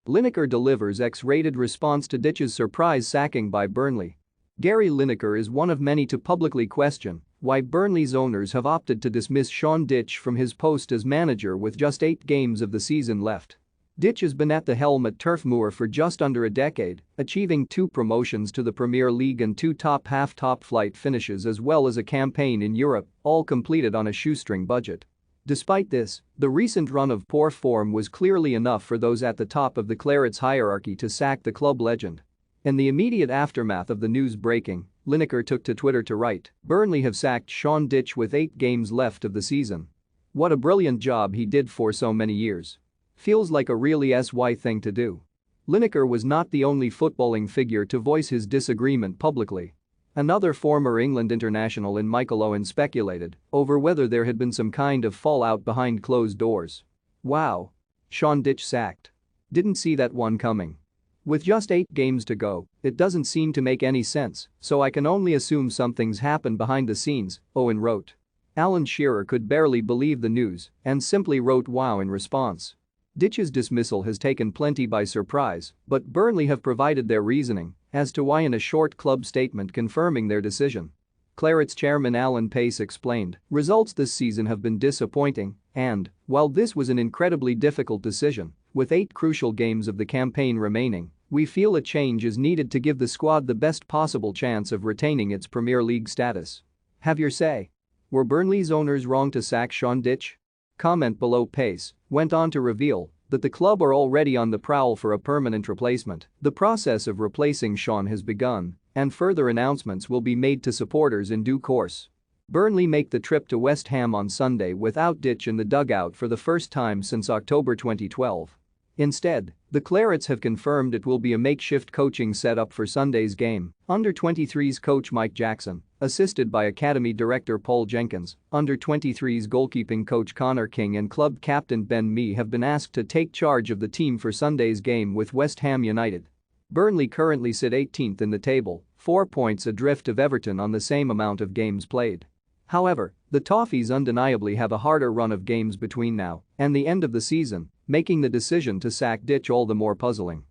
Lineker delivers X-rated response to Dyche's surprise sacking by Burnley. Gary Lineker is one of many to publicly question why Burnley's owners have opted to dismiss Sean Dyche from his post as manager with just 8 games of the season left. Dyche has been at the helm at Turf Moor for just under a decade, achieving 2 promotions to the Premier League and 2 top-half top-flight finishes as well as a campaign in Europe, all completed on a shoestring budget. Despite this, the recent run of poor form was clearly enough for those at the top of the Clarets hierarchy to sack the club legend. In the immediate aftermath of the news breaking, Lineker took to Twitter to write, "Burnley have sacked Sean Dyche with 8 games left of the season. What a brilliant job he did for so many years. Feels like a really SY thing to do." Lineker was not the only footballing figure to voice his disagreement publicly. Another former England international in Michael Owen speculated over whether there had been some kind of fallout behind closed doors. "Wow. Sean Dyche sacked. Didn't see that one coming. With just 8 games to go, it doesn't seem to make any sense, so I can only assume something's happened behind the scenes," Owen wrote. Alan Shearer could barely believe the news and simply wrote "wow" in response. Dyche's dismissal has taken plenty by surprise, but Burnley have provided their reasoning as to why in a short club statement confirming their decision. Clarets chairman Alan Pace explained, "Results this season have been disappointing and, while this was an incredibly difficult decision, with 8 crucial games of the campaign remaining, we feel a change is needed to give the squad the best possible chance of retaining its Premier League status. Have your say. Were Burnley's owners wrong to sack Sean Dyche?" Comment below. Pace went on to reveal that the club are already on the prowl for a permanent replacement. The process of replacing Sean has begun, and further announcements will be made to supporters in due course. Burnley make the trip to West Ham on Sunday without Dyche in the dugout for the first time since October 2012. Instead, the Clarets have confirmed it will be a makeshift coaching setup for Sunday's game. Under-23's coach Mike Jackson, assisted by Academy director Paul Jenkins, Under-23's goalkeeping coach Connor King and club captain Ben Mee have been asked to take charge of the team for Sunday's game with West Ham United. Burnley currently sit 18th in the table, 4 points adrift of Everton on the same amount of games played. However, the Toffees undeniably have a harder run of games between now and the end of the season, making the decision to sack Dyche all the more puzzling.